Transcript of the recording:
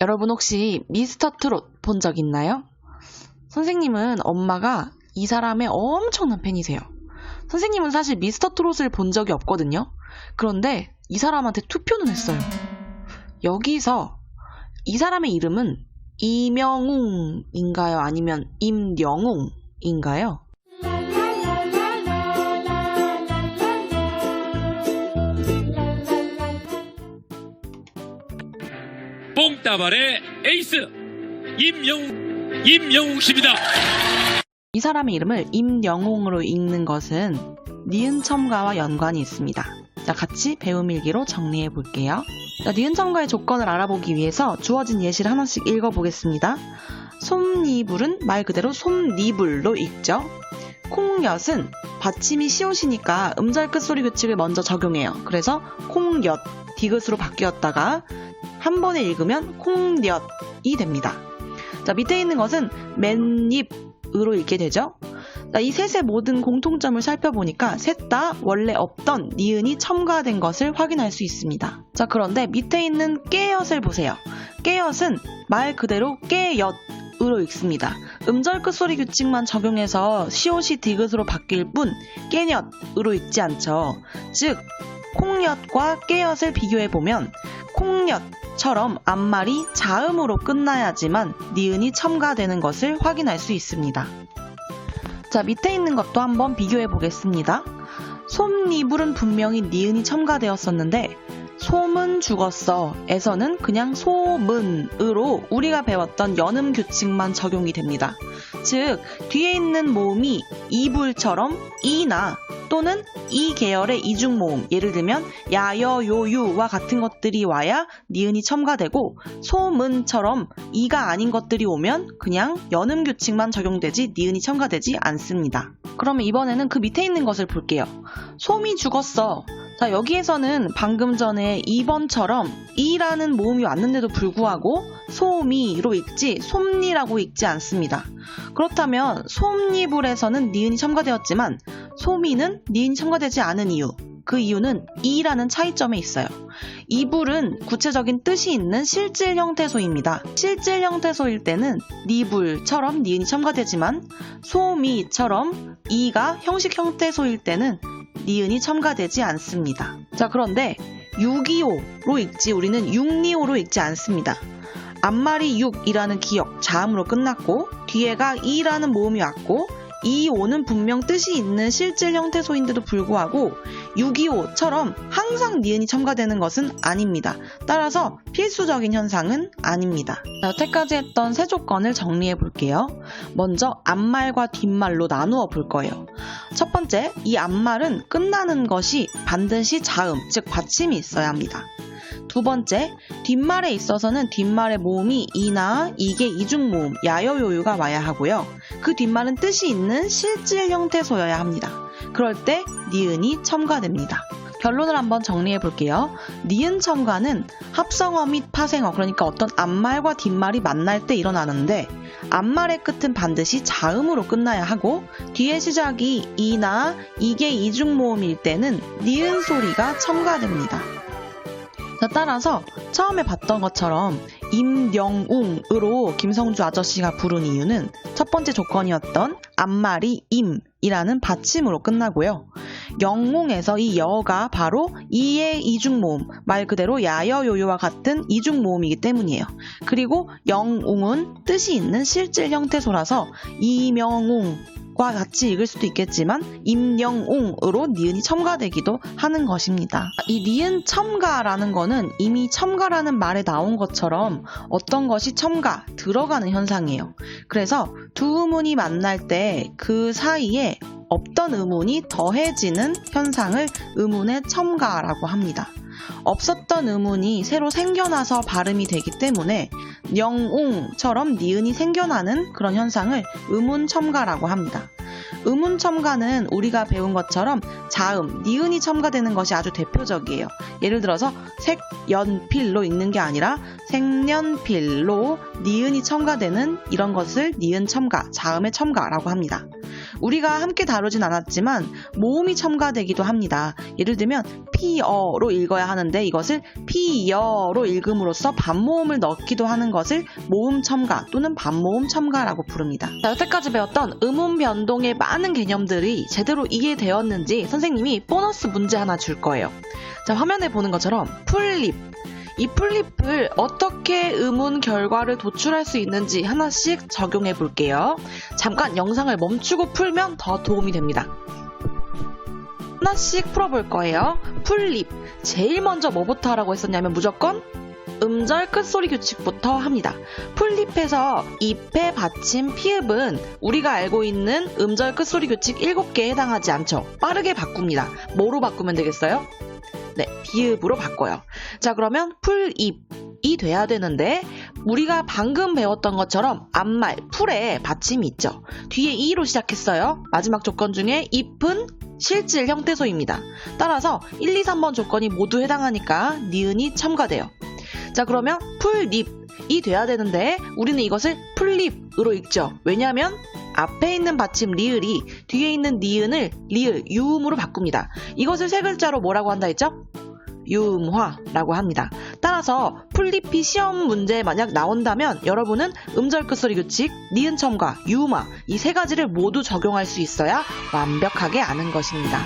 여러분 혹시 미스터 트롯 본 적 있나요? 선생님은 엄마가 이 사람의 엄청난 팬이세요. 선생님은 사실 미스터 트롯을 본 적이 없거든요. 그런데 이 사람한테 투표는 했어요. 여기서 이 사람의 이름은 이명웅인가요? 아니면 임영웅인가요? 뽕따발의 에이스 임영웅 씨입니다. 이 사람의 이름을 임영웅으로 읽는 것은 니은 첨가와 연관이 있습니다. 자, 같이 배움 일기로 정리해 볼게요. 자, 니은 첨가의 조건을 알아보기 위해서 주어진 예시를 하나씩 읽어보겠습니다. 솜니불은 말 그대로 솜니불로 읽죠. 콩엿은 받침이 시옷이니까 음절 끝소리 규칙을 먼저 적용해요. 그래서 콩엿, 디귿으로 바뀌었다가 한 번에 읽으면 콩엿이 됩니다. 자, 밑에 있는 것은 맨입으로 읽게 되죠. 자, 이 셋의 모든 공통점을 살펴보니까 셋 다 원래 없던 니은이 첨가된 것을 확인할 수 있습니다. 자, 그런데 밑에 있는 깨엿을 보세요. 깨엿은 말 그대로 깨엿으로 읽습니다. 음절 끝소리 규칙만 적용해서 시옷이 디귿으로 바뀔 뿐 깨엿으로 읽지 않죠. 즉 콩엿과 깨엿을 비교해보면 콩엿처럼 앞말이 자음으로 끝나야지만 니은이 첨가되는 것을 확인할 수 있습니다. 자, 밑에 있는 것도 한번 비교해 보겠습니다. 솜니불은 분명히 니은이 첨가되었었는데 솜은 죽었어 에서는 그냥 소문으로 우리가 배웠던 연음 규칙만 적용이 됩니다. 즉 뒤에 있는 모음이 이불처럼 이나 또는 이 계열의 이중모음, 예를 들면 야여요유와 같은 것들이 와야 니은이 첨가되고 소문처럼 이가 아닌 것들이 오면 그냥 연음 규칙만 적용되지 니은이 첨가되지 않습니다. 그러면 이번에는 그 밑에 있는 것을 볼게요. 솜이 죽었어. 자, 여기에서는 방금 전에 2번처럼 이라는 모음이 왔는데도 불구하고 솜이로 읽지 솜니라고 읽지 않습니다. 그렇다면 솜니불에서는 니은이 첨가되었지만 솜이는 니은이 첨가되지 않은 이유, 그 이유는 이라는 차이점에 있어요. 이불은 구체적인 뜻이 있는 실질 형태소입니다. 실질 형태소일 때는 니불처럼 니은이 첨가되지만 솜이처럼 이가 형식 형태소일 때는 니은이 첨가되지 않습니다. 자, 그런데 625로 읽지 우리는 625로 읽지 않습니다. 앞말이 6이라는 기역, 자음으로 끝났고 뒤에가 2라는 모음이 왔고 225는 분명 뜻이 있는 실질 형태소인데도 불구하고 625처럼 항상 니은이 첨가되는 것은 아닙니다. 따라서 필수적인 현상은 아닙니다. 자, 여태까지 했던 세 조건을 정리해 볼게요. 먼저 앞말과 뒷말로 나누어 볼 거예요. 첫 번째, 이 앞말은 끝나는 것이 반드시 자음, 즉 받침이 있어야 합니다. 두 번째, 뒷말에 있어서는 뒷말의 모음이 이나 이게 이중모음, 야여요유가 와야 하고요. 그 뒷말은 뜻이 있는 실질 형태소여야 합니다. 그럴 때 니은이 첨가됩니다. 결론을 한번 정리해 볼게요. 니은 첨가는 합성어 및 파생어, 그러니까 어떤 앞말과 뒷말이 만날 때 일어나는데 앞말의 끝은 반드시 자음으로 끝나야 하고 뒤의 시작이 이나 이게 이중모음일 때는 니은 소리가 첨가됩니다. 자, 따라서 처음에 봤던 것처럼 임영웅으로 김성주 아저씨가 부른 이유는 첫 번째 조건이었던 앞말이 임이라는 받침으로 끝나고요. 영웅에서 이 여가 바로 이의 이중모음, 말 그대로 야여요요와 같은 이중모음이기 때문이에요. 그리고 영웅은 뜻이 있는 실질 형태소라서 이명웅과 같이 읽을 수도 있겠지만 임영웅으로 니은이 첨가되기도 하는 것입니다. 이 니은 첨가라는 거는 이미 첨가라는 말에 나온 것처럼 어떤 것이 첨가, 들어가는 현상이에요. 그래서 두 음운이 만날 때 그 사이에 없던 음운이 더해지는 현상을 음운의 첨가라고 합니다. 없었던 음운이 새로 생겨나서 발음이 되기 때문에 영웅처럼 니은이 생겨나는 그런 현상을 음운 첨가라고 합니다. 음운 첨가는 우리가 배운 것처럼 자음, 니은이 첨가되는 것이 아주 대표적이에요. 예를 들어서 색연필로 읽는 게 아니라 색연필로 니은이 첨가되는 이런 것을 니은 첨가, 자음의 첨가라고 합니다. 우리가 함께 다루진 않았지만 모음이 첨가되기도 합니다. 예를 들면 피어로 읽어야 하는데 이것을 피여로 읽음으로써 반모음을 넣기도 하는 것을 모음 첨가 또는 반모음 첨가라고 부릅니다. 자, 여태까지 배웠던 음운 변동의 많은 개념들이 제대로 이해되었는지 선생님이 보너스 문제 하나 줄 거예요. 자, 화면에 보는 것처럼 풀립. 이 풀립을 어떻게 음운 결과를 도출할 수 있는지 하나씩 적용해 볼게요. 잠깐 영상을 멈추고 풀면 더 도움이 됩니다. 하나씩 풀어볼 거예요. 풀립. 제일 먼저 뭐부터 하라고 했었냐면 무조건 음절 끝소리 규칙부터 합니다. 풀립에서 잎의 받침 피읍은 우리가 알고 있는 음절 끝소리 규칙 7개에 해당하지 않죠. 빠르게 바꿉니다. 뭐로 바꾸면 되겠어요? 네, 비읍으로 바꿔요. 자, 그러면 풀입이 돼야 되는데 우리가 방금 배웠던 것처럼 앞말 풀에 받침이 있죠. 뒤에 이로 시작했어요. 마지막 조건 중에 잎은 실질 형태소입니다. 따라서 1, 2, 3번 조건이 모두 해당하니까 니은이 첨가돼요. 자, 그러면 풀립이 돼야 되는데 우리는 이것을 풀립으로 읽죠. 왜냐하면 앞에 있는 받침 리을이 뒤에 있는 니은을 리을, 유음으로 바꿉니다. 이것을 세 글자로 뭐라고 한다 했죠? 유음화라고 합니다. 따라서 풀립이 시험 문제에 만약 나온다면 여러분은 음절 끝소리 규칙, 니은 첨가, 유음화 이 세 가지를 모두 적용할 수 있어야 완벽하게 아는 것입니다.